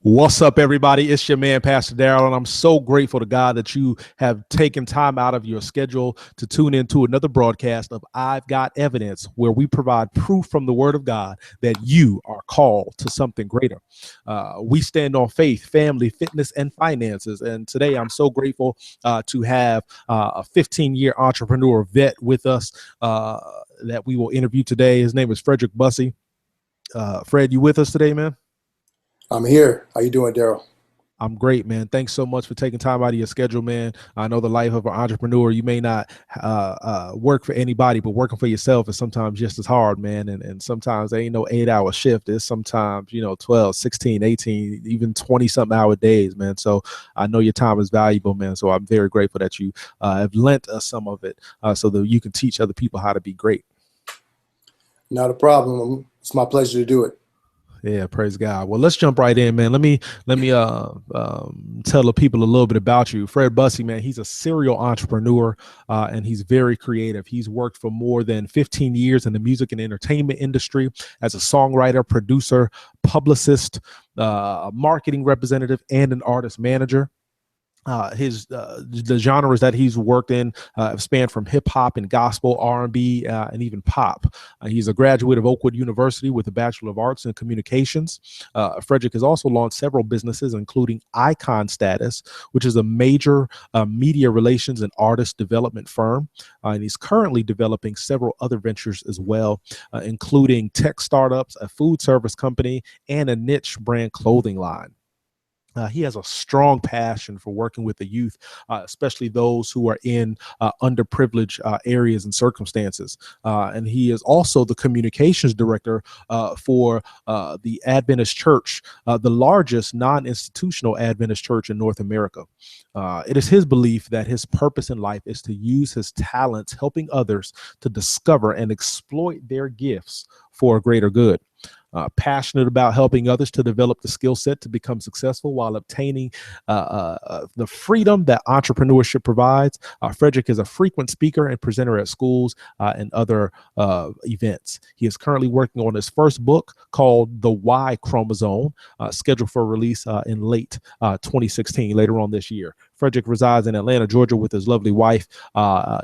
What's up, everybody? It's your man, Pastor Darrell, and I'm so grateful to God that you have taken time out of your schedule to tune into another broadcast of I've Got Evidence, where we provide proof from the Word of God that you are called to something greater. We stand on faith, family, fitness, and finances. And today I'm so grateful to have a 15-year entrepreneur vet with us that we will interview today. His name is Frederick Bussey. Fred, you with us today, man? I'm here. How you doing, Darrell? I'm great, man. Thanks so much for taking time out of your schedule, man. I know the life of an entrepreneur, you may not work for anybody, but working for yourself is sometimes just as hard, man. And sometimes there ain't no 8-hour shift. It's sometimes, 12, 16, 18, even 20 something hour days, man. So I know your time is valuable, man. So I'm very grateful that you have lent us some of it so that you can teach other people how to be great. Not a problem. It's my pleasure to do it. Yeah, praise God. Well, let's jump right in, man. Let me tell the people a little bit about you. Fred Bussey, man, he's a serial entrepreneur and he's very creative. He's worked for more than 15 years in the music and entertainment industry as a songwriter, producer, publicist, marketing representative, and an artist manager. The genres that he's worked in have spanned from hip hop and gospel, R&B, and even pop. He's a graduate of Oakwood University with a Bachelor of Arts in Communications. Frederick has also launched several businesses, including Icon Status, which is a major media relations and artist development firm. And he's currently developing several other ventures as well, including tech startups, a food service company, and a niche brand clothing line. He has a strong passion for working with the youth, especially those who are in underprivileged areas and circumstances. And he is also the communications director for the Adventist Church, the largest non-institutional Adventist church in North America. It is his belief that his purpose in life is to use his talents helping others to discover and exploit their gifts for a greater good. Passionate about helping others to develop the skill set to become successful while obtaining the freedom that entrepreneurship provides. Frederick is a frequent speaker and presenter at schools and other events. He is currently working on his first book called The Y Chromosome, scheduled for release in late 2016, later on this year. Frederick resides in Atlanta, Georgia, with his lovely wife,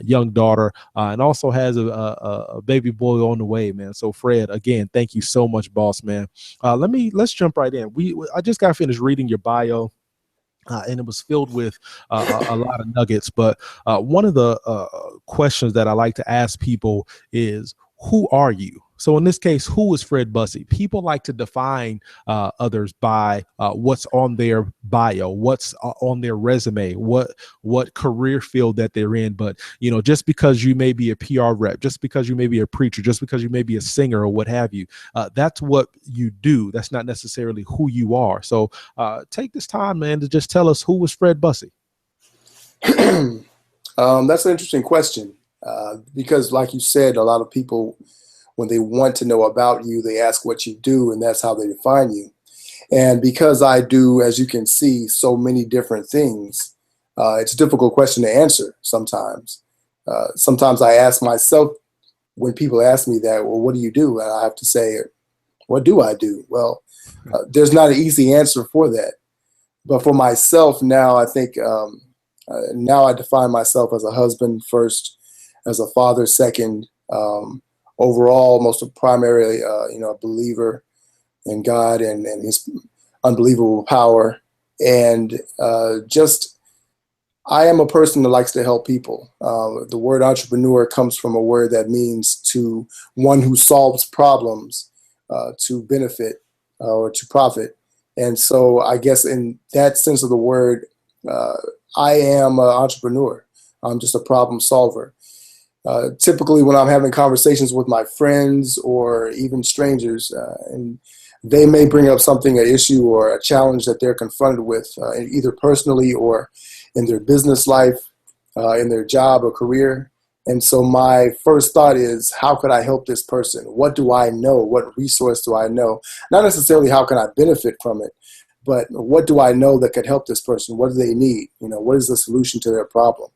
young daughter, and also has a baby boy on the way, man. So, Fred, again, thank you so much, boss, man. Let's jump right in. I just got finished reading your bio. And it was filled with a lot of nuggets. But one of the questions that I like to ask people is, who are you? So in this case, who is Fred Bussey? People like to define others by what's on their bio, what's on their resume, what career field that they're in. But, just because you may be a PR rep, just because you may be a preacher, just because you may be a singer or what have you, that's what you do. That's not necessarily who you are. So take this time, man, to just tell us, who was Fred Bussey? That's an interesting question because, like you said, a lot of people, when they want to know about you, they ask what you do, and that's how they define you. And because I do, as you can see, so many different things, it's a difficult question to answer sometimes. Sometimes I ask myself, when people ask me that, well, what do you do? And I have to say, what do I do? Well, there's not an easy answer for that. But for myself now, I think now I define myself as a husband first, as a father second, overall, most primarily, a believer in God and his unbelievable power. And I am a person that likes to help people. The word entrepreneur comes from a word that means to one who solves problems to benefit or to profit. And so I guess in that sense of the word, I am an entrepreneur. I'm just a problem solver. Typically, when I'm having conversations with my friends or even strangers, and they may bring up something, an issue or a challenge that they're confronted with, either personally or in their business life, in their job or career. And so my first thought is, how could I help this person? What do I know? What resource do I know? Not necessarily how can I benefit from it, but what do I know that could help this person? What do they need? What is the solution to their problem?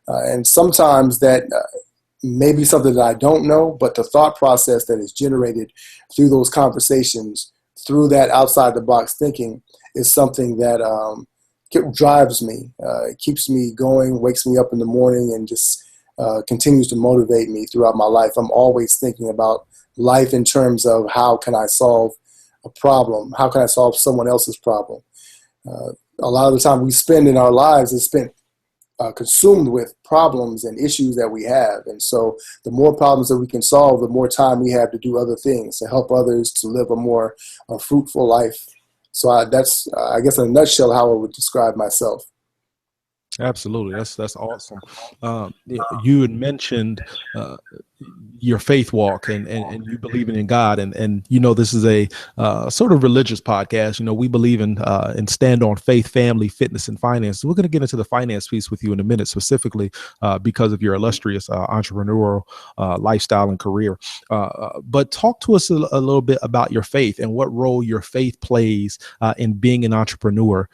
And sometimes that maybe something that I don't know, but the thought process that is generated through those conversations through that outside the box thinking is something that drives me. It keeps me going, wakes me up in the morning, and just continues to motivate me throughout my life. I'm always thinking about life in terms of how can I solve a problem? How can I solve someone else's problem? A lot of the time we spend in our lives is spent consumed with problems and issues that we have. And so the more problems that we can solve, the more time we have to do other things, to help others, to live a more fruitful life. So that's, I guess, in a nutshell, how I would describe myself. Absolutely. That's awesome. You had mentioned your faith walk and you believing in God. And this is a sort of religious podcast. We believe in stand on faith, family, fitness, and finance. So we're going to get into the finance piece with you in a minute, specifically because of your illustrious entrepreneurial lifestyle and career. But talk to us a little bit about your faith and what role your faith plays in being an entrepreneur.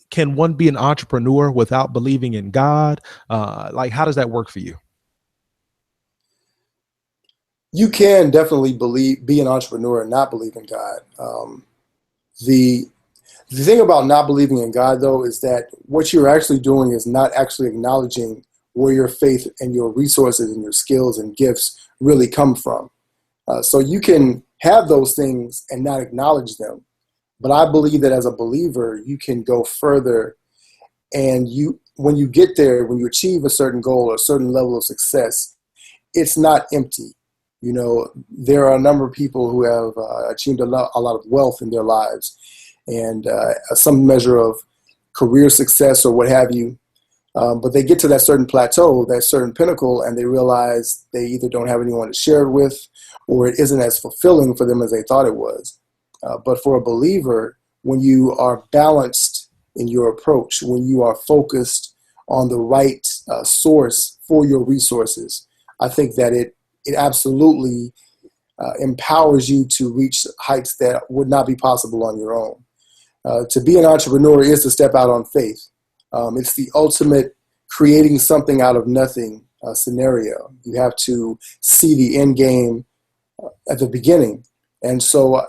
Can one be an entrepreneur without believing in God? How does that work for you? You can definitely be an entrepreneur and not believe in God. The thing about not believing in God, though, is that what you're actually doing is not actually acknowledging where your faith and your resources and your skills and gifts really come from. So you can have those things and not acknowledge them. But I believe that as a believer, you can go further, and when you get there, when you achieve a certain goal or a certain level of success, it's not empty. There are a number of people who have achieved a lot of wealth in their lives and some measure of career success or what have you. But they get to that certain plateau, that certain pinnacle, and they realize they either don't have anyone to share it with, or it isn't as fulfilling for them as they thought it was. But for a believer, when you are balanced in your approach, when you are focused on the right source for your resources, I think that it absolutely empowers you to reach heights that would not be possible on your own. To be an entrepreneur is to step out on faith. It's the ultimate creating something out of nothing scenario. You have to see the end game at the beginning. And so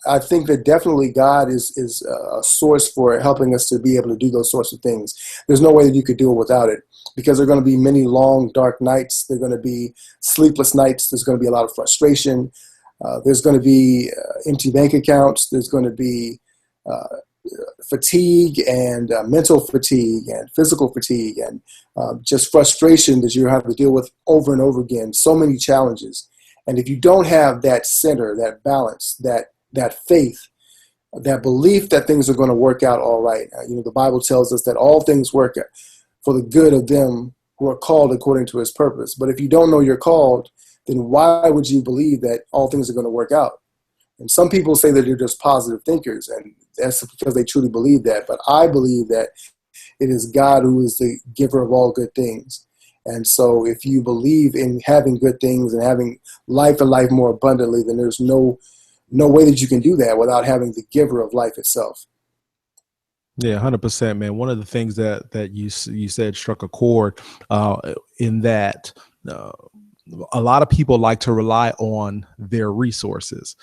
I think that definitely God is a source for helping us to be able to do those sorts of things. There's no way that you could do it without it, because there are going to be many long, dark nights. There are going to be sleepless nights. There's going to be a lot of frustration. There's going to be empty bank accounts. There's going to be fatigue and mental fatigue and physical fatigue and just frustration that you have to deal with over and over again. So many challenges. And if you don't have that center, that balance, that faith, that belief that things are going to work out all right. The Bible tells us that all things work for the good of them who are called according to his purpose. But if you don't know you're called, then why would you believe that all things are going to work out? And some people say that they're just positive thinkers, and that's because they truly believe that. But I believe that it is God who is the giver of all good things. And so if you believe in having good things and having life and life more abundantly, then there's no way that you can do that without having the giver of life itself. Yeah, 100%, man. One of the things that you said struck a chord in that a lot of people like to rely on their resources.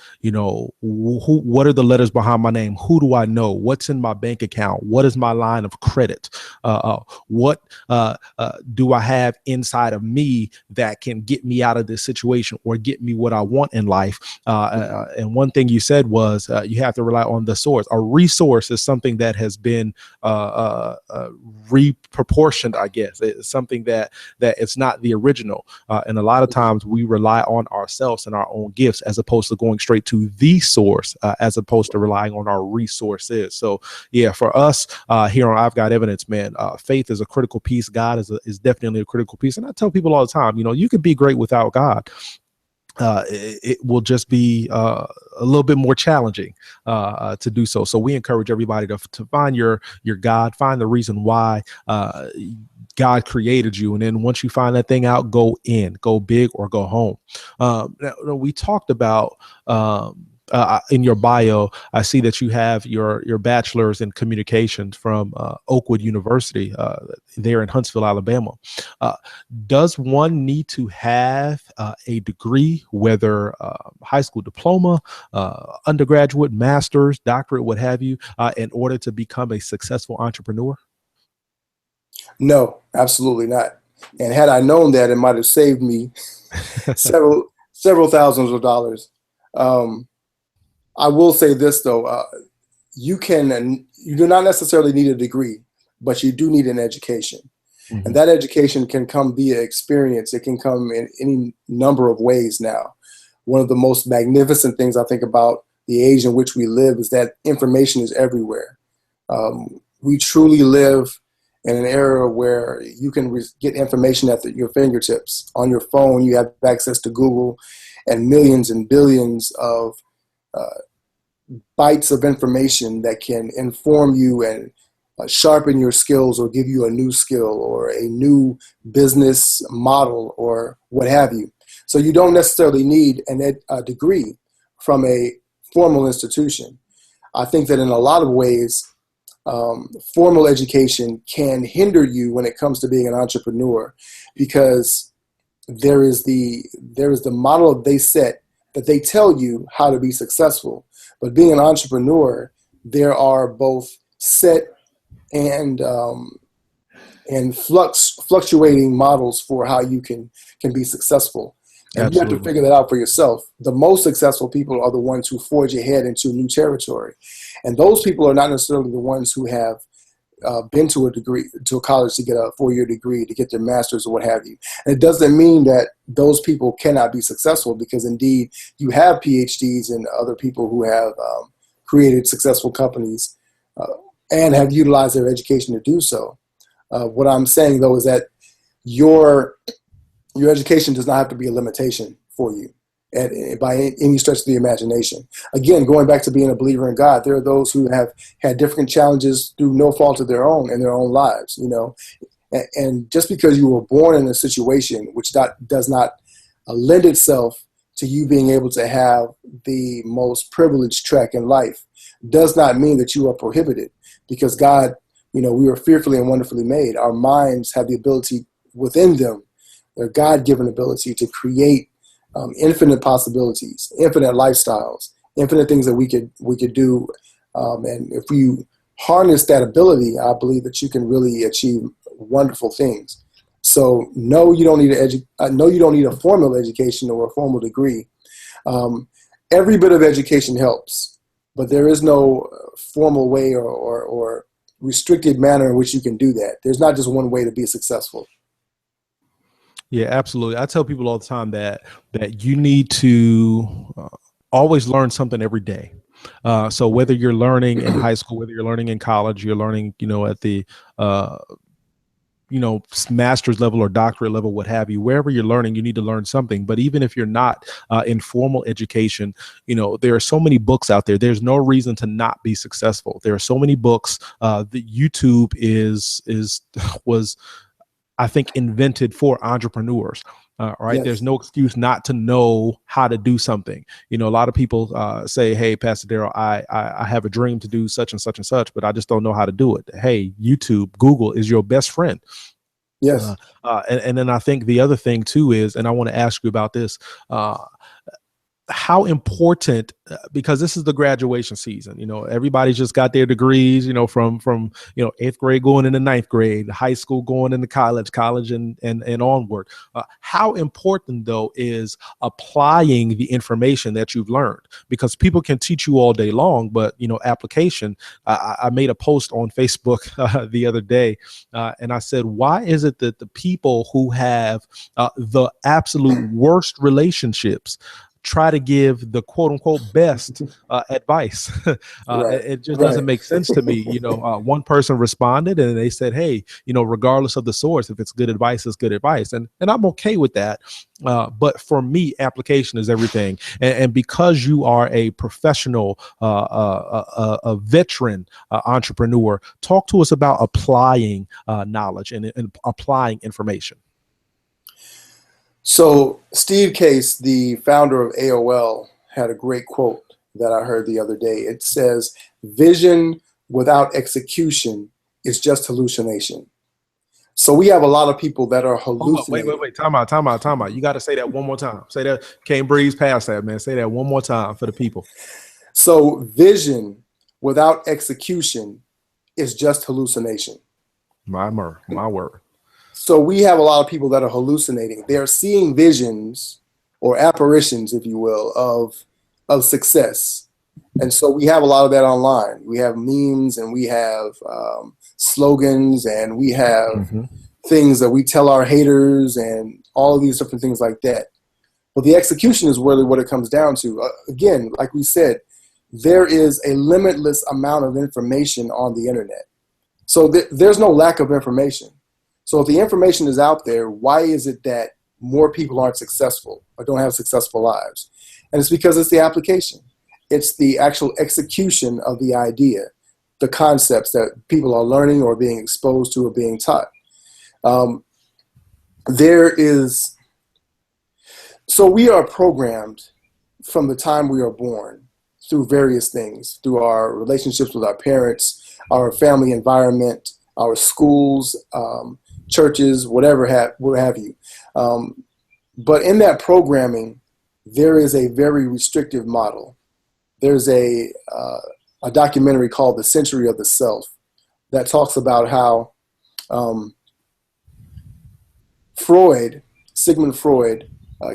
What are the letters behind my name? Who do I know? What's in my bank account? What is my line of credit? What do I have inside of me that can get me out of this situation or get me what I want in life? And one thing you said was you have to rely on the source. A resource is something that has been reproportioned, I guess. It's something that it's not the original. And a lot of times we rely on ourselves and our own gifts as opposed to going straight to the source, as opposed to relying on our resources. So yeah, for us here on I've Got Evidence, man, faith is a critical piece. God is definitely a critical piece. And I tell people all the time, you can be great without God. It will just be a little bit more challenging to do so. So we encourage everybody to find your God, find the reason why God created you. And then once you find that thing out, go big or go home. Now, we talked about in your bio, I see that you have your bachelor's in communications from Oakwood University there in Huntsville, Alabama. Uh, does one need to have a degree, whether high school diploma, undergraduate, master's, doctorate, what have you, in order to become a successful entrepreneur? No, absolutely not. And had I known that, it might have saved me several thousands of dollars. Um, I will say this though, you do not necessarily need a degree, but you do need an education. And Mhm. that education can come via experience. It can come in any number of ways now. One of the most magnificent things I think about the age in which we live is that information is everywhere. We truly live in an era where you can get information at your fingertips. On your phone, you have access to Google and millions and billions of uh, bytes of information that can inform you and sharpen your skills or give you a new skill or a new business model or what have you. So you don't necessarily need a degree from a formal institution. I think that in a lot of ways, formal education can hinder you when it comes to being an entrepreneur, because there is the model they set that they tell you how to be successful. But being an entrepreneur, there are both set and fluctuating models for how you can be successful. And you have to Absolutely. figure that out for yourself. The most successful people are the ones who forge ahead into new territory. And those people are not necessarily the ones who have been to a college to get a 4-year degree, to get their master's or what have you. And it doesn't mean that those people cannot be successful, because indeed you have PhDs and other people who have created successful companies uh, and have utilized their education to do so. What I'm saying though is that your education does not have to be a limitation for you by any stretch of the imagination. Again, going back to being a believer in God, there are those who have had different challenges through no fault of their own in their own lives, and just because you were born in a situation which does not lend itself to you being able to have the most privileged track in life does not mean that you are prohibited, because God, we were fearfully and wonderfully made. Our minds have the ability within them, their God-given ability to create infinite possibilities, infinite lifestyles, infinite things that we could do. And if you harness that ability, I believe that you can really achieve wonderful things. So no, you don't need a formal education or a formal degree. Every bit of education helps, but there is no formal way or restricted manner in which you can do that. There's not just one way to be successful. Yeah, absolutely. I tell people all the time that you need to always learn something every day. So whether you're learning in high school, whether you're learning in college, you're learning, at the uh, master's level or doctorate level, what have you, wherever you're learning, you need to learn something. But even if you're not in formal education, there are so many books out there. There's no reason to not be successful. There are so many books. The YouTube was, I think, invented for entrepreneurs. Right. There's Yes. no excuse not to know how to do something. A lot of people say, hey, Pastor Darrell, I have a dream to do such and such and such, but I just don't know how to do it. Hey, YouTube, Google is your best friend. Yes. And then I think the other thing too is, and I want to ask you about this, how important, because this is the graduation season, everybody's just got their degrees, from 8th grade going into 9th grade, high school going into college and onward. How important though is applying the information that you've learned? Because people can teach you all day long, but application. I made a post on Facebook the other day, and I said, why is it that the people who have the absolute worst relationships try to give the quote unquote best advice? Right. It just doesn't Right. make sense to me. One person responded and they said, hey, regardless of the source, if it's good advice, it's good advice. And I'm okay with that. But for me, application is everything. And because you are a professional, a veteran entrepreneur, talk to us about applying knowledge and applying information. So Steve Case, the founder of AOL, had a great quote that I heard the other day. It says, vision without execution is just hallucination. So we have a lot of people that are hallucinating. Wait. Time out. You got to say that one more time. Say that. Can't breeze past that, man. Say that one more time for the people. So vision without execution is just hallucination. My word. So we have a lot of people that are hallucinating. They're seeing visions or apparitions, if you will, of success. And so we have a lot of that online. We have memes and we have slogans and we have things that we tell our haters and all of these different things like that. But the execution is really what it comes down to. Again, like we said, there is a limitless amount of information on the internet. So there's no lack of information. So if the information is out there, why is it that more people aren't successful or don't have successful lives? And it's because it's the application. It's the actual execution of the idea, the concepts that people are learning or being exposed to or being taught. So we are programmed from the time we are born through various things, through our relationships with our parents, our family environment, our schools, churches, what have you. But in that programming, there is a very restrictive model. There's a documentary called The Century of the Self that talks about how Sigmund Freud,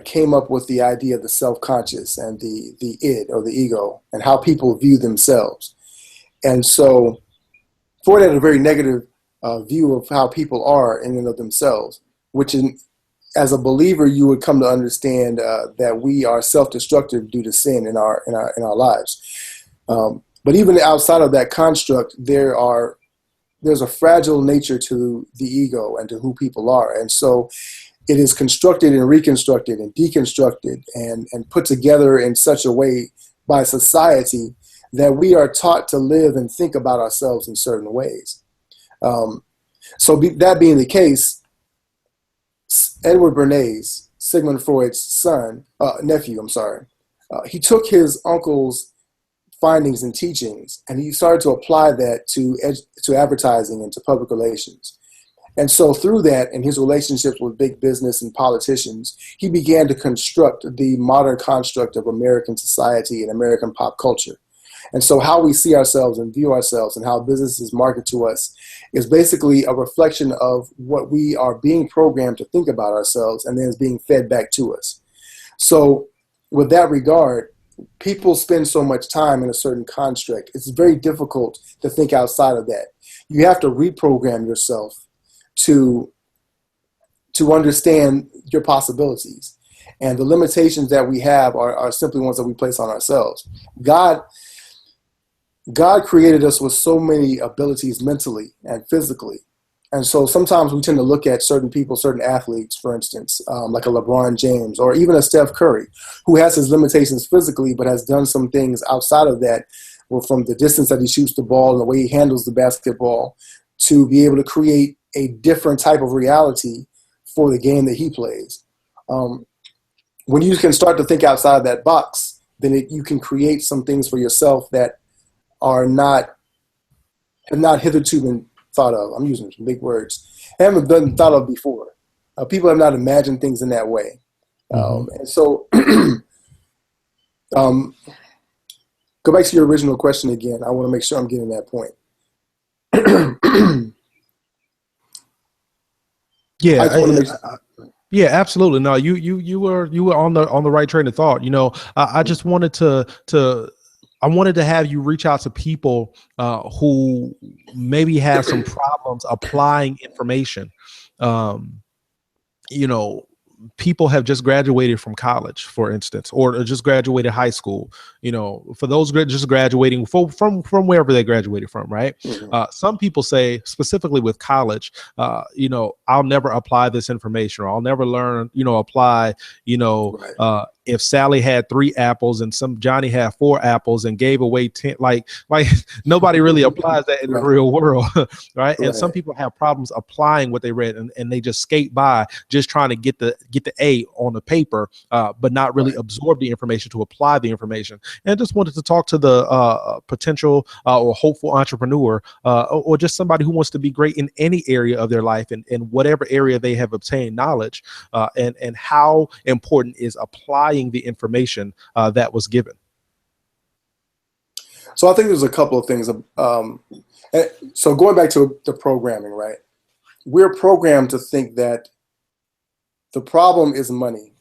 came up with the idea of the self-conscious and the id or the ego and how people view themselves. And so Freud had a very negative view of how people are in and of themselves, which as a believer, you would come to understand that we are self-destructive due to sin in our lives. But even outside of that construct, there's a fragile nature to the ego and to who people are. And so it is constructed and reconstructed and deconstructed and put together in such a way by society that we are taught to live and think about ourselves in certain ways. That being the case, Edward Bernays, Sigmund Freud's nephew, he took his uncle's findings and teachings and he started to apply that to advertising and to public relations. And so through that and his relationships with big business and politicians, he began to construct the modern construct of American society and American pop culture. And so how we see ourselves and view ourselves and how businesses market to us is basically a reflection of what we are being programmed to think about ourselves and then is being fed back to us. So with that regard, people spend so much time in a certain construct. It's very difficult to think outside of that. You have to reprogram yourself to understand your possibilities. And the limitations that we have are simply ones that we place on ourselves. God created us with so many abilities mentally and physically. And so sometimes we tend to look at certain people, certain athletes, for instance, like a LeBron James or even a Steph Curry, who has his limitations physically, but has done some things outside of that, well, from the distance that he shoots the ball and the way he handles the basketball, to be able to create a different type of reality for the game that he plays. When you can start to think outside of that box, then you can create some things for yourself that have not hitherto been thought of. I'm using some big words. Haven't been thought of before. People have not imagined things in that way. And so go back to your original question again. I want to make sure I'm getting that point. Yeah, absolutely. No, you were on the right train of thought. I just wanted I wanted to have you reach out to people who maybe have some problems applying information. People have just graduated from college, for instance, or just graduated high school. For those just graduating from wherever they graduated from, right? Mm-hmm. Some people say, specifically with college, I'll never apply this information, or I'll never learn, apply, right. if Sally had 3 apples and some Johnny had 4 apples and gave away 10, like nobody really applies that in the real world, right? And some people have problems applying what they read, and they just skate by, just trying to get the A on the paper, but not really absorb the information to apply the information. And just wanted to talk to the potential or hopeful entrepreneur, or just somebody who wants to be great in any area of their life, and in whatever area they have obtained knowledge, and how important is applying the information that was given. So I think there's a couple of things. So going back to the programming, right? We're programmed to think that the problem is money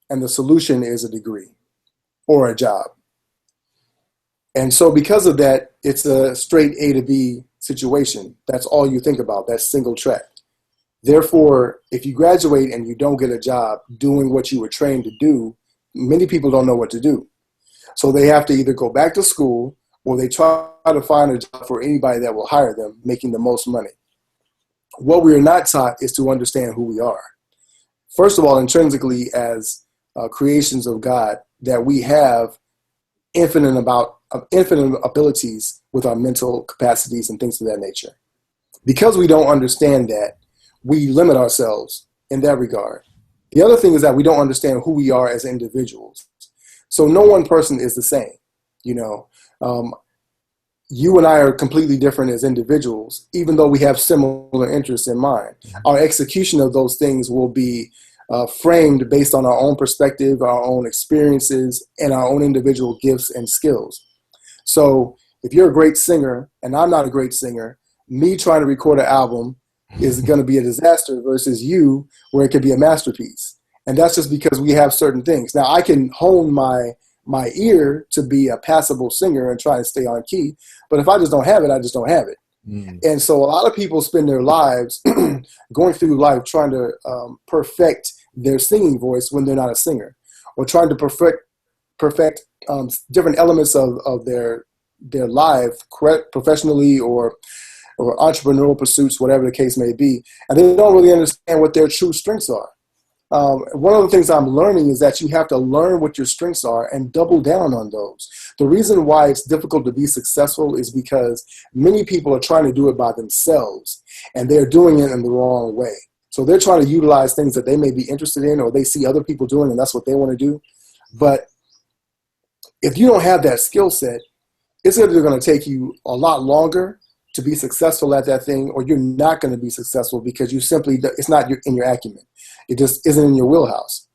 and the solution is a degree or a job. And so because of that, it's a straight A to B situation. That's all you think about. That's single track. Therefore, if you graduate and you don't get a job doing what you were trained to do, many people don't know what to do. So they have to either go back to school, or they try to find a job for anybody that will hire them, making the most money. What we are not taught is to understand who we are. First of all, intrinsically as creations of God, that we have infinite abilities with our mental capacities and things of that nature. Because we don't understand that, we limit ourselves in that regard. The other thing is that we don't understand who we are as individuals. So no one person is the same. You and I are completely different as individuals, even though we have similar interests in mind. Our execution of those things will be framed based on our own perspective, our own experiences, and our own individual gifts and skills. So if you're a great singer and I'm not a great singer, me trying to record an album is going to be a disaster versus you, where it could be a masterpiece. And that's just because we have certain things. Now, I can hone my ear to be a passable singer and try and stay on key. But if I just don't have it, I just don't have it. And so a lot of people spend their lives going through life trying to perfect their singing voice when they're not a singer, or trying to perfect different elements of their life, professionally or entrepreneurial pursuits, whatever the case may be. And they don't really understand what their true strengths are. One of the things I'm learning is that you have to learn what your strengths are and double down on those. The reason why it's difficult to be successful is because many people are trying to do it by themselves, and they're doing it in the wrong way. So they're trying to utilize things that they may be interested in, or they see other people doing, and that's what they want to do. But if you don't have that skill set, it's either going to take you a lot longer to be successful at that thing, or you're not going to be successful because it's not in your acumen. It just isn't in your wheelhouse.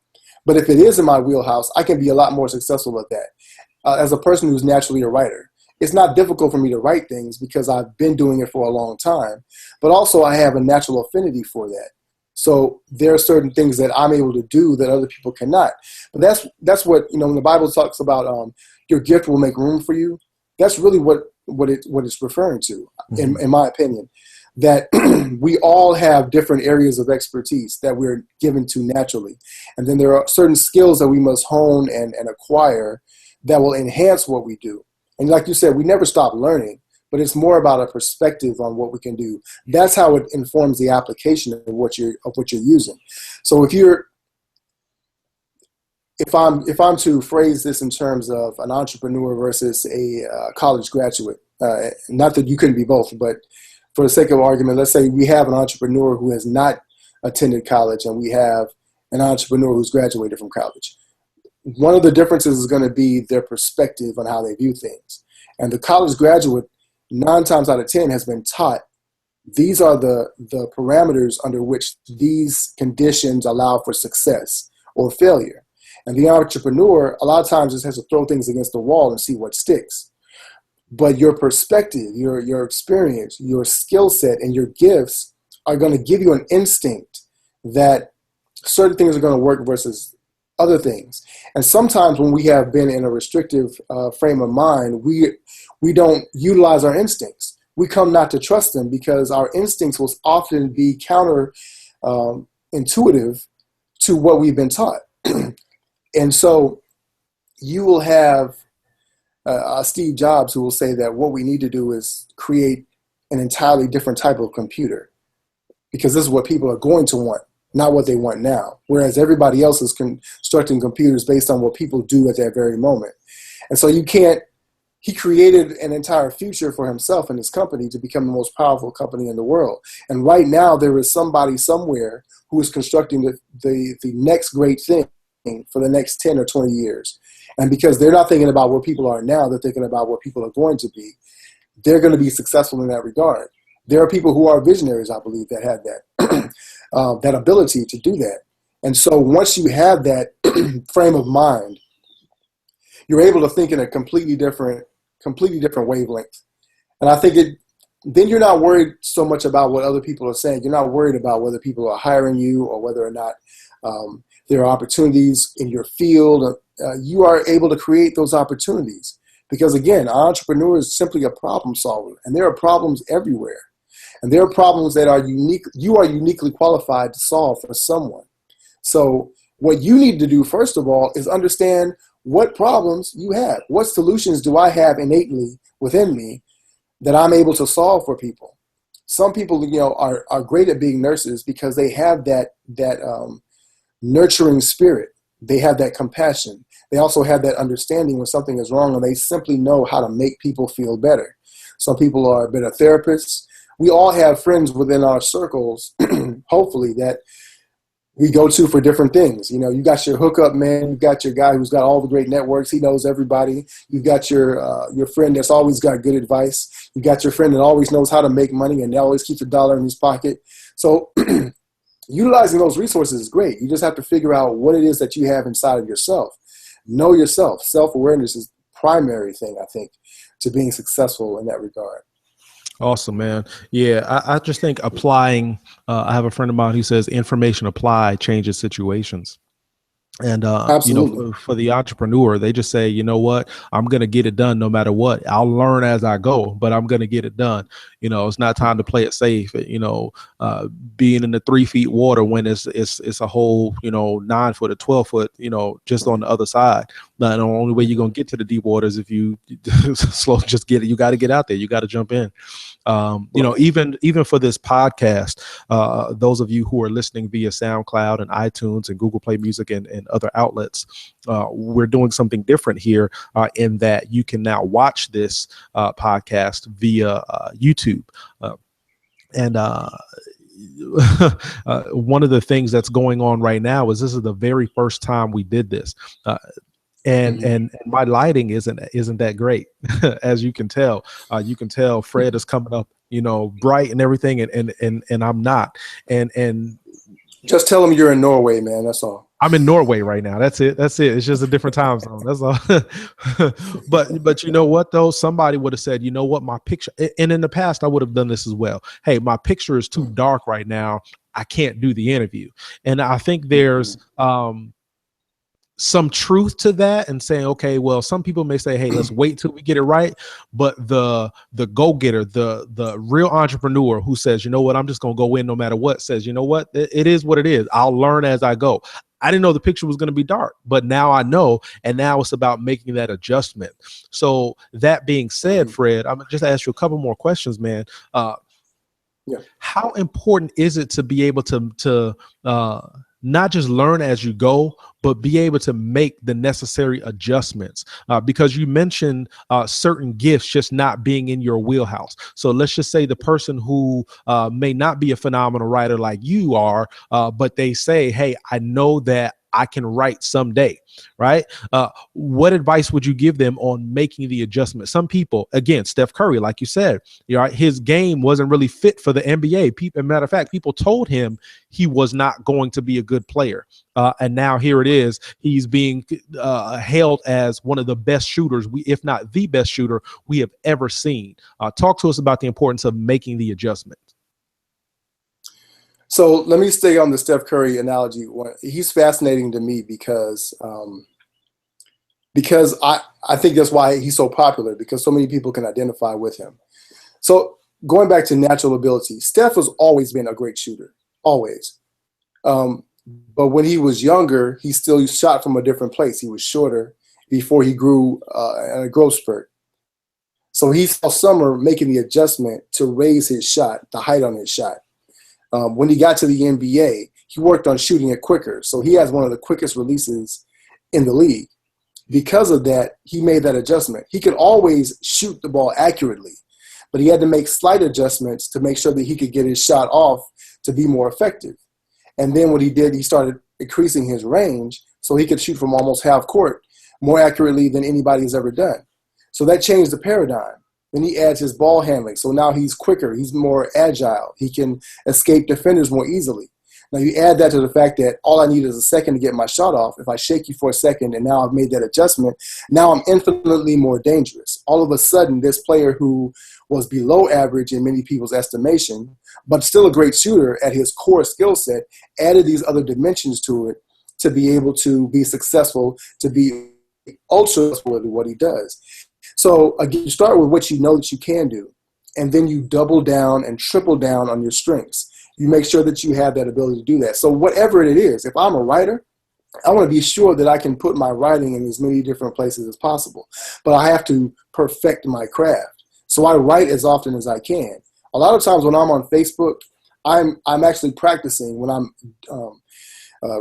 But if it is in my wheelhouse, I can be a lot more successful at that. As a person who's naturally a writer, it's not difficult for me to write things because I've been doing it for a long time, but also I have a natural affinity for that. So there are certain things that I'm able to do that other people cannot. But that's what, when the Bible talks about your gift will make room for you, that's really what it's referring to, in my opinion. That we all have different areas of expertise that we're given to naturally. And then there are certain skills that we must hone and acquire that will enhance what we do. And like you said, we never stop learning, but it's more about a perspective on what we can do. That's how it informs the application of what you're using. So if I'm to phrase this in terms of an entrepreneur versus a college graduate, not that you couldn't be both, but for the sake of argument, let's say we have an entrepreneur who has not attended college and we have an entrepreneur who's graduated from college. One of the differences is going to be their perspective on how they view things. And the college graduate, 9 times out of 10, has been taught these are the parameters under which these conditions allow for success or failure. And the entrepreneur, a lot of times, just has to throw things against the wall and see what sticks. But your perspective, your experience, your skill set, and your gifts are going to give you an instinct that certain things are going to work versus other things. And sometimes when we have been in a restrictive frame of mind, we don't utilize our instincts. We come not to trust them because our instincts will often be counter intuitive to what we've been taught. And so you will have Steve Jobs who will say that what we need to do is create an entirely different type of computer because this is what people are going to want. not what they want now. Whereas everybody else is constructing computers based on what people do at that very moment. And so he created an entire future for himself and his company to become the most powerful company in the world. And right now there is somebody somewhere who is constructing the next great thing for the next 10 or 20 years. And because they're not thinking about where people are now, they're thinking about where people are going to be. They're going to be successful in that regard. There are people who are visionaries, I believe, that have that, that ability to do that. And so once you have that frame of mind, you're able to think in a completely different wavelength. And I think then you're not worried so much about what other people are saying. You're not worried about whether people are hiring you or whether or not there are opportunities in your field. You are able to create those opportunities because, again, an entrepreneur is simply a problem solver, and there are problems everywhere. And there are problems that are unique. You are uniquely qualified to solve for someone. So what you need to do, first of all, is understand what problems you have. What solutions do I have innately within me that I'm able to solve for people? Some people, are great at being nurses because they have that nurturing spirit. They have that compassion. They also have that understanding when something is wrong, and they simply know how to make people feel better. Some people are better therapists. We all have friends within our circles, hopefully, that we go to for different things. You got your hookup man, you got your guy who's got all the great networks. He knows everybody. You've got your friend that's always got good advice. You got your friend that always knows how to make money and always keeps a dollar in his pocket. So utilizing those resources is great. You just have to figure out what it is that you have inside of yourself. Know yourself. Self-awareness is the primary thing, I think, to being successful in that regard. Awesome, man. Yeah, I just think applying, I have a friend of mine who says information applied changes situations. And, for the entrepreneur, they just say, you know what, I'm going to get it done no matter what. I'll learn as I go, but I'm going to get it done. It's not time to play it safe. Being in the 3 feet water when it's a whole, 9 foot or 12 foot, just on the other side. The only way you're going to get to the deep water is if you just get it. You got to get out there. You got to jump in. Even for this podcast, those of you who are listening via SoundCloud and iTunes and Google Play Music and other outlets, we're doing something different here in that you can now watch this podcast via YouTube. One of the things that's going on right now is this is the very first time we did this. And my lighting isn't that great, as you can tell. You can tell Fred is coming up, bright and everything, and I'm not. And just tell them you're in Norway, man. That's all. I'm in Norway right now. That's it. It's just a different time zone. That's all. But you know what though? Somebody would have said, you know what, my picture. And in the past, I would have done this as well. Hey, my picture is too dark right now. I can't do the interview. And I think there's some truth to that, and saying, okay, well, some people may say, hey, let's wait till we get it right. But the go-getter, the real entrepreneur who says, you know what, I'm just going to go in no matter what, says, you know what, it is what it is. I'll learn as I go. I didn't know the picture was going to be dark, but now I know. And now it's about making that adjustment. So that being said, Fred, I'm just ask you a couple more questions, man. How important is it to be able to not just learn as you go, but be able to make the necessary adjustments? Because you mentioned certain gifts just not being in your wheelhouse. So let's just say the person who may not be a phenomenal writer like you are, but they say, hey, I know that I can write someday, right? What advice would you give them on making the adjustment? Some people, again, Steph Curry, like you said, his game wasn't really fit for the NBA. As a matter of fact, people told him he was not going to be a good player. And now here it is. He's being hailed as one of the best shooters, if not the best shooter we have ever seen. Talk to us about the importance of making the adjustment. So let me stay on the Steph Curry analogy. He's fascinating to me because I think that's why he's so popular, because so many people can identify with him. So going back to natural ability, Steph has always been a great shooter, always. But when he was younger, he still shot from a different place. He was shorter before he grew at a growth spurt. So he saw Summer making the adjustment to raise his shot, the height on his shot. When he got to the NBA, he worked on shooting it quicker. So he has one of the quickest releases in the league. Because of that, he made that adjustment. He could always shoot the ball accurately, but he had to make slight adjustments to make sure that he could get his shot off to be more effective. And then what he did, he started increasing his range so he could shoot from almost half court more accurately than anybody has ever done. So that changed the paradigm. Then he adds his ball handling. So now he's quicker. He's more agile. He can escape defenders more easily. Now you add that to the fact that all I need is a second to get my shot off. If I shake you for a second and now I've made that adjustment, now I'm infinitely more dangerous. All of a sudden, this player who was below average in many people's estimation, but still a great shooter at his core skill set, added these other dimensions to it to be able to be successful, to be ultra successful at what he does. So again, you start with what you know that you can do, and then you double down and triple down on your strengths. You make sure that you have that ability to do that. So whatever it is, if I'm a writer, I want to be sure that I can put my writing in as many different places as possible. But I have to perfect my craft. So I write as often as I can. A lot of times when I'm on Facebook, I'm actually practicing when I'm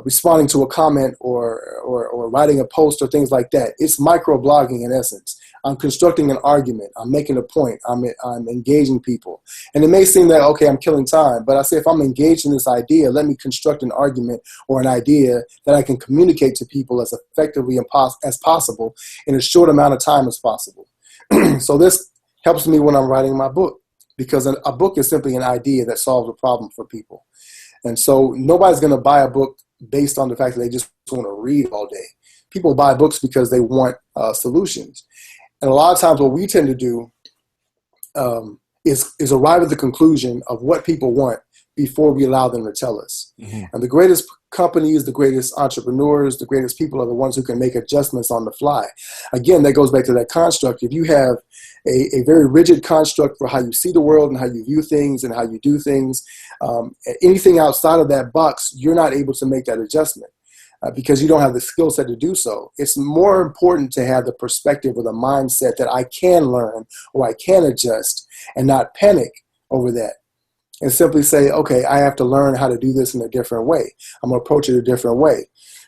responding to a comment or writing a post or things like that. It's micro-blogging in essence. I'm constructing an argument. I'm making a point. I'm engaging people. And it may seem that, okay, I'm killing time. But I say if I'm engaged in this idea, let me construct an argument or an idea that I can communicate to people as effectively as possible in as short amount of time as possible. So this helps me when I'm writing my book, because a book is simply an idea that solves a problem for people. And so nobody's going to buy a book based on the fact that they just want to read all day. People buy books because they want solutions. And a lot of times what we tend to do is arrive at the conclusion of what people want before we allow them to tell us. Mm-hmm. And the greatest companies, the greatest entrepreneurs, the greatest people are the ones who can make adjustments on the fly. Again, that goes back to that construct. If you have a very rigid construct for how you see the world and how you view things and how you do things, anything outside of that box, you're not able to make that adjustment. Because you don't have the skill set to do so. It's more important to have the perspective or the mindset that I can learn or I can adjust and not panic over that. And simply say, okay, I have to learn how to do this in a different way. I'm going to approach it a different way.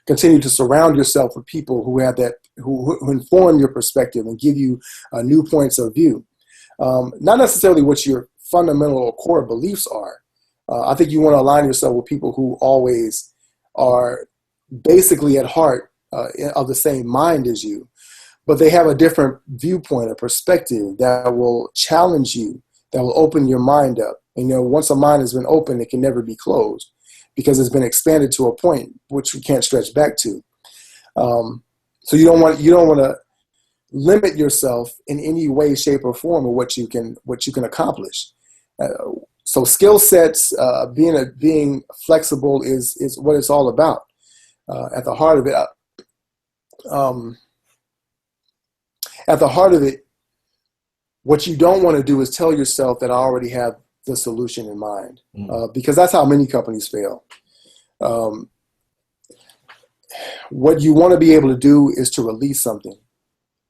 Continue to surround yourself with people who have that, who inform your perspective and give you new points of view. Not necessarily what your fundamental or core beliefs are. I think you want to align yourself with people who always are basically at heart of the same mind as you, but they have a different viewpoint, a perspective that will challenge you, that will open your mind up. And, once a mind has been opened, it can never be closed because it's been expanded to a point which we can't stretch back to. So you don't want to limit yourself in any way, shape, or form of what you can accomplish. So skill sets, being flexible is what it's all about. At the heart of it, what you don't want to do is tell yourself that I already have the solution in mind, because that's how many companies fail. What you want to be able to do is to release something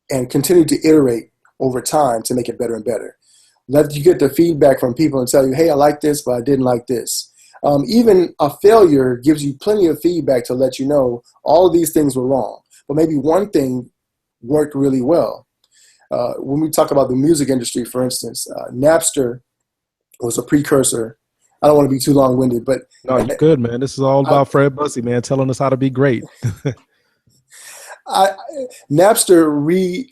and continue to iterate over time to make it better and better. Let you get the feedback from people and tell you, hey, I like this, but I didn't like this. Even a failure gives you plenty of feedback to let you know all of these things were wrong, but maybe one thing worked really well. When we talk about the music industry, for instance, Napster was a precursor. I don't want to be too long-winded, but no, you're good, man. This is all about Fred Bussey, man, telling us how to be great. Napster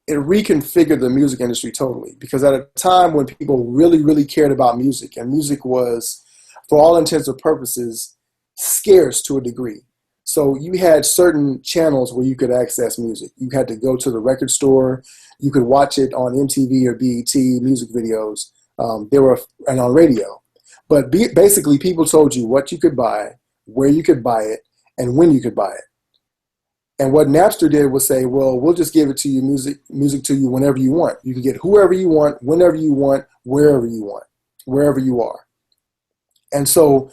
it reconfigured the music industry totally, because at a time when people really, really cared about music, and music was, for all intents and purposes, scarce to a degree. So you had certain channels where you could access music. You had to go to the record store. You could watch it on MTV or BET, music videos. And on radio. But basically, people told you what you could buy, where you could buy it, and when you could buy it. And what Napster did was say, well, we'll just give it to you, music to you whenever you want. You can get whoever you want, whenever you want, wherever you want, wherever you are. And so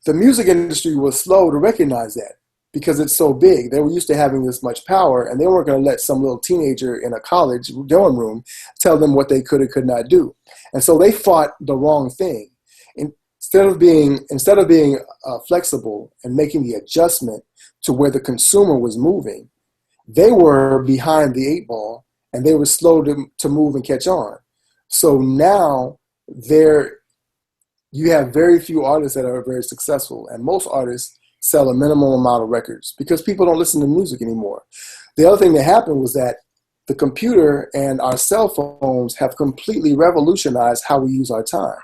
the music industry was slow to recognize that because it's so big. They were used to having this much power, and they weren't going to let some little teenager in a college dorm room tell them what they could or could not do. And so they fought the wrong thing. instead of being flexible and making the adjustment to where the consumer was moving, they were behind the eight ball and they were slow to move and catch on. So now you have very few artists that are very successful, and most artists sell a minimal amount of records because people don't listen to music anymore. The other thing that happened was that the computer and our cell phones have completely revolutionized how we use our time.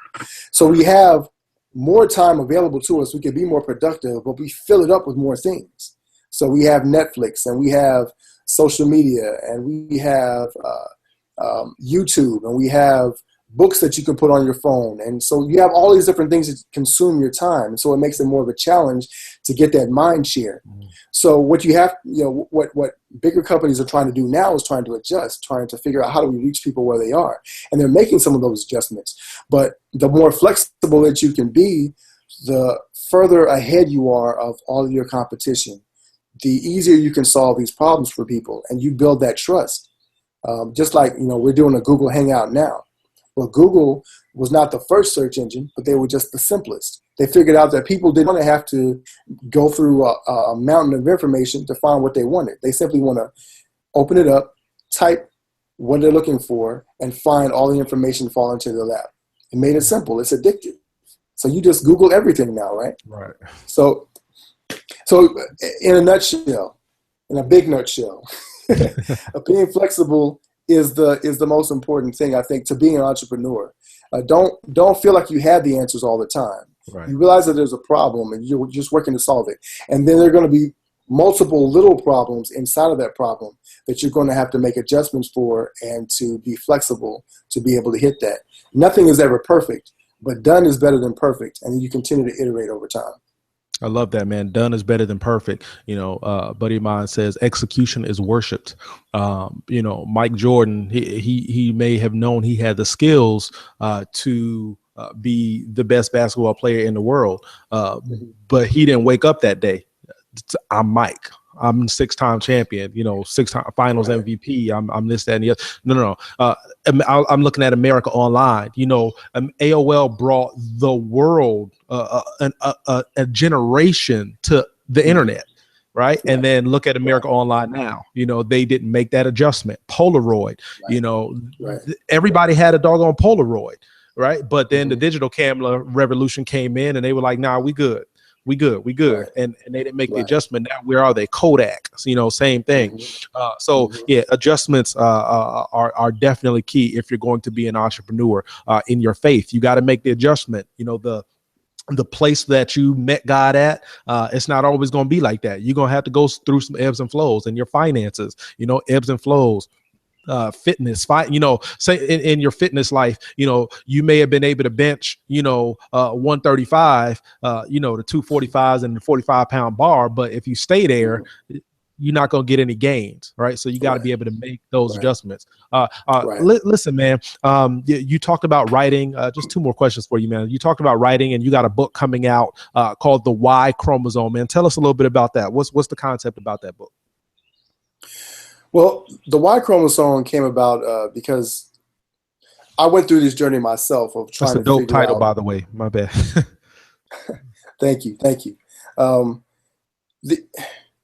So we have more time available to us. We can be more productive, but we fill it up with more things. So we have Netflix, and we have social media, and we have YouTube, and we have books that you can put on your phone. And so you have all these different things that consume your time. And so it makes it more of a challenge to get that mind share. So what you have, what bigger companies are trying to do now is trying to adjust, trying to figure out how do we reach people where they are. And they're making some of those adjustments. But the more flexible that you can be, the further ahead you are of all of your competition, the easier you can solve these problems for people. And you build that trust. Just like, we're doing a Google Hangout now. Well, Google was not the first search engine, but they were just the simplest. They figured out that people didn't want to have to go through a mountain of information to find what they wanted. They simply want to open it up, type what they're looking for, and find all the information fall into their lap. It made it simple. It's addictive. So you just Google everything now, right? Right. So in a nutshell, in a big nutshell, being flexible is the most important thing, I think, to being an entrepreneur. Don't feel like you have the answers all the time. Right. You realize that there's a problem and you're just working to solve it. And then there are going to be multiple little problems inside of that problem that you're going to have to make adjustments for and to be flexible to be able to hit that. Nothing is ever perfect, but done is better than perfect. And you continue to iterate over time. I love that, man. Done is better than perfect. Buddy of mine says execution is worshipped. Mike Jordan, he may have known he had the skills to be the best basketball player in the world, but he didn't wake up that day. I'm Mike. I'm 6-time champion, 6-time finals MVP. I'm this, that, and the other. No. I'm looking at America Online. AOL brought the world, a generation to the internet, right? And then look at America Online now. They didn't make that adjustment. Polaroid, everybody had a doggone Polaroid, right? But then the digital camera revolution came in, and they were like, nah, we good. We good. Right. And they didn't make the adjustment. Now, where are they? Kodak, same thing. Adjustments are definitely key if you're going to be an entrepreneur in your faith. You got to make the adjustment. The place that you met God at, it's not always going to be like that. You're going to have to go through some ebbs and flows in your finances, ebbs and flows. Fitness, say in your fitness life, you may have been able to bench, 135, the 245s and the 45-pound bar. But if you stay there, you're not going to get any gains. Right. So you got to be able to make those adjustments. Listen, man, you talked about writing. Just 2 more questions for you, man. You talked about writing, and you got a book coming out called The Y Chromosome, man. Tell us a little bit about that. What's the concept about that book? Well, the Y chromosome came about because I went through this journey myself of trying to figure out. That's a dope title, by the way. My bad. Thank you. The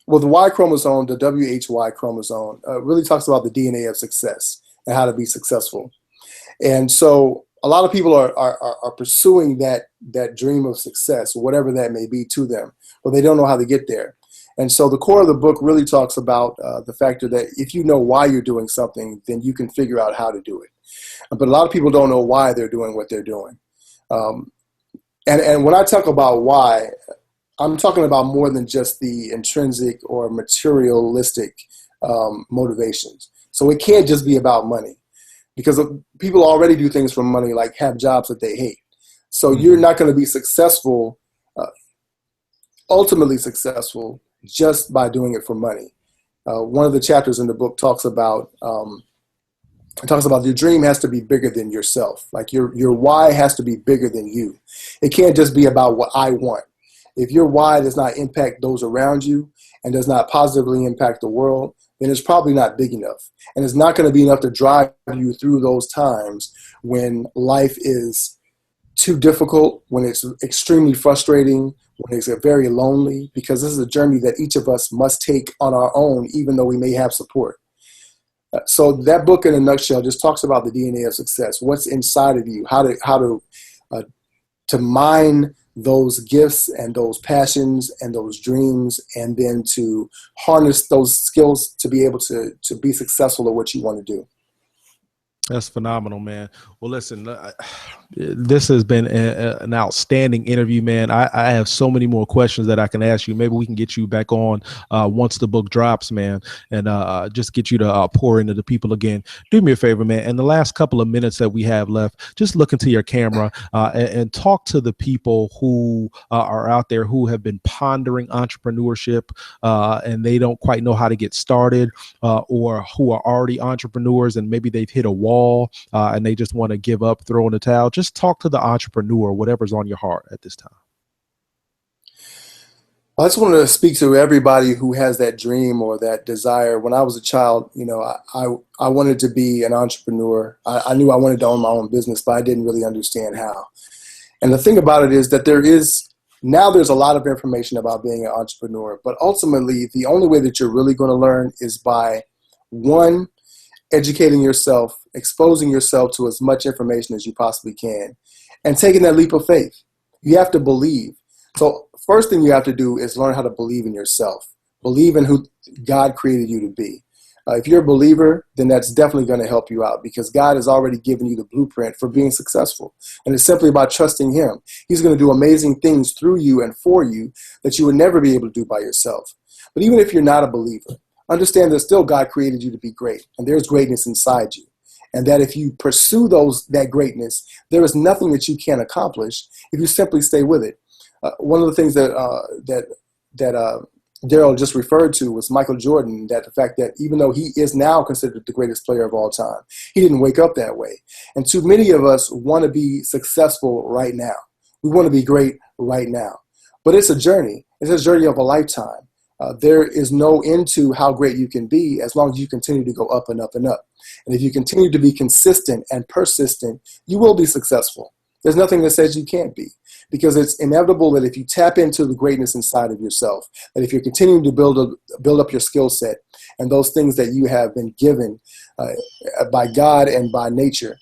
Y chromosome, the WHY chromosome, really talks about the DNA of success and how to be successful. And so a lot of people are pursuing that dream of success, whatever that may be to them, but they don't know how to get there. And so the core of the book really talks about the factor that if you know why you're doing something, then you can figure out how to do it. But a lot of people don't know why they're doing what they're doing. And when I talk about why, I'm talking about more than just the intrinsic or materialistic motivations. So it can't just be about money, because people already do things for money, like have jobs that they hate. So you're not going to be successful, ultimately successful, just by doing it for money. One of the chapters in the book talks about your dream has to be bigger than yourself. Like your why has to be bigger than you. It can't just be about what I want. If your why does not impact those around you and does not positively impact the world, then it's probably not big enough. And it's not going to be enough to drive you through those times when life is too difficult, when it's extremely frustrating, when it's very lonely, because this is a journey that each of us must take on our own, even though we may have support. So that book in a nutshell just talks about the DNA of success, what's inside of you, how to mine those gifts and those passions and those dreams, and then to harness those skills to be able to be successful at what you want to do. That's phenomenal, man. Well, listen, this has been an outstanding interview, man. I have so many more questions that I can ask you. Maybe we can get you back on once the book drops, man, and just get you to pour into the people again. Do me a favor, man. In the last couple of minutes that we have left, just look into your camera and talk to the people who are out there who have been pondering entrepreneurship and they don't quite know how to get started, or who are already entrepreneurs and maybe they've hit a wall and they just want to give up, throw in the towel. Just talk to the entrepreneur, whatever's on your heart at this time. I just wanted to speak to everybody who has that dream or that desire. When I was a child, I wanted to be an entrepreneur. I knew I wanted to own my own business, but I didn't really understand how. And the thing about it is that there's a lot of information about being an entrepreneur, but ultimately the only way that you're really going to learn is by, one, educating yourself, exposing yourself to as much information as you possibly can, and taking that leap of faith. You have to believe. So first thing you have to do is learn how to believe in yourself. Believe in who God created you to be. If you're a believer, then that's definitely going to help you out, because God has already given you the blueprint for being successful. And it's simply about trusting him. He's going to do amazing things through you and for you that you would never be able to do by yourself. But even if you're not a believer, understand that still God created you to be great, and there's greatness inside you. And that if you pursue that greatness, there is nothing that you can't accomplish if you simply stay with it. One of the things that Darrell just referred to was Michael Jordan, that the fact that even though he is now considered the greatest player of all time, he didn't wake up that way. And too many of us want to be successful right now. We want to be great right now. But it's a journey. It's a journey of a lifetime. There is no end to how great you can be as long as you continue to go up and up and up. And if you continue to be consistent and persistent, you will be successful. There's nothing that says you can't be, because it's inevitable that if you tap into the greatness inside of yourself, that if you're continuing to build up your skill set and those things that you have been given by God and by nature,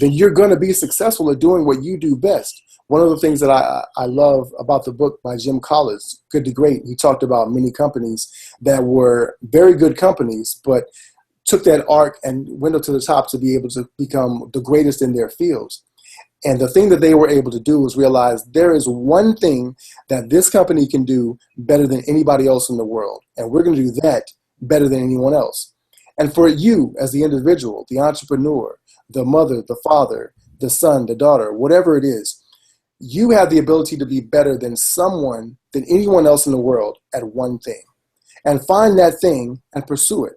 then you're going to be successful at doing what you do best. One of the things that I love about the book by Jim Collins, Good to Great, he talked about many companies that were very good companies, but took that arc and went up to the top to be able to become the greatest in their fields. And the thing that they were able to do was realize there is one thing that this company can do better than anybody else in the world. And we're going to do that better than anyone else. And for you as the individual, the entrepreneur, the mother, the father, the son, the daughter, whatever it is, you have the ability to be better than anyone else in the world at one thing. And find that thing and pursue it.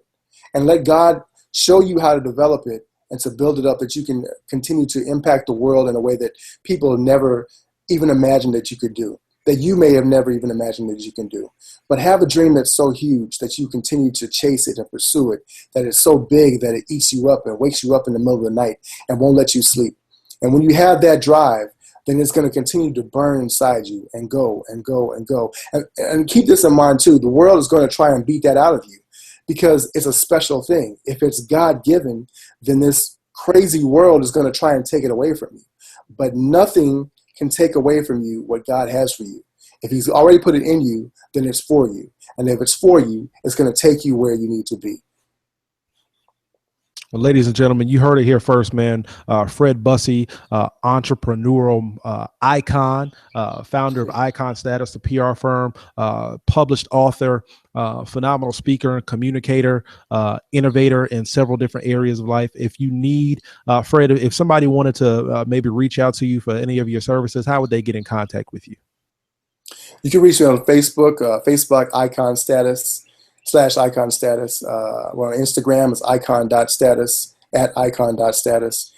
And let God show you how to develop it and to build it up, that you can continue to impact the world in a way that people never even imagined that you could do, that you may have never even imagined that you can do. But have a dream that's so huge that you continue to chase it and pursue it, that it's so big that it eats you up and wakes you up in the middle of the night and won't let you sleep. And when you have that drive, then it's going to continue to burn inside you and go and go and go. And keep this in mind too, the world is going to try and beat that out of you, because it's a special thing. If it's God-given, then this crazy world is going to try and take it away from you. But nothing can take away from you what God has for you. If he's already put it in you, then it's for you. And if it's for you, it's going to take you where you need to be. Well, ladies and gentlemen, you heard it here first, man. Fred Bussey, entrepreneurial icon, founder of Icon Status, the PR firm, published author, phenomenal speaker and communicator, innovator in several different areas of life. If you need, Fred, if somebody wanted to maybe reach out to you for any of your services, how would they get in contact with you? You can reach me on Facebook, Facebook Icon Status /Icon Status. We're on Instagram is icon.status, @icon.status.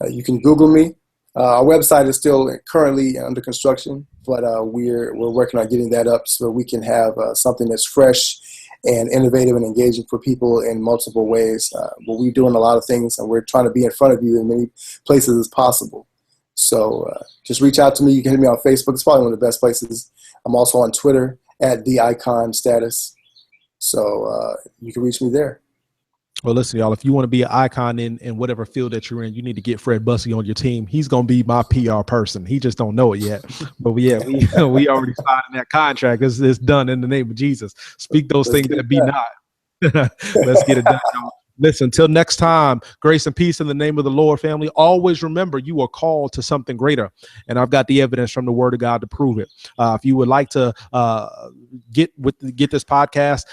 You can Google me. Our website is still currently under construction, but we're working on getting that up so we can have something that's fresh and innovative and engaging for people in multiple ways. But we're doing a lot of things, and we're trying to be in front of you in many places as possible. So just reach out to me. You can hit me on Facebook. It's probably one of the best places. I'm also on Twitter at the icon status. So you can reach me there. Well, listen, y'all, if you want to be an icon in whatever field that you're in, you need to get Fred Bussey on your team. He's going to be my PR person. He just don't know it yet. But yeah, we already signed that contract. It's done in the name of Jesus. Speak those things that be not. Let's get it done, y'all. Listen, until next time, grace and peace in the name of the Lord, family. Always remember you are called to something greater. And I've got the evidence from the word of God to prove it. If you would like to get this podcast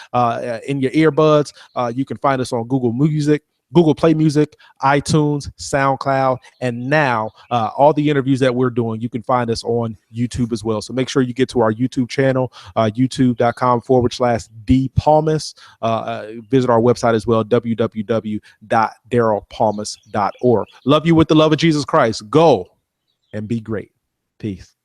in your earbuds, you can find us on Google Music, Google Play Music, iTunes, SoundCloud, and now all the interviews that we're doing, you can find us on YouTube as well. So make sure you get to our YouTube channel, youtube.com/DPalmes. Visit our website as well, www.darrellpalmes.org. Love you with the love of Jesus Christ. Go and be great. Peace.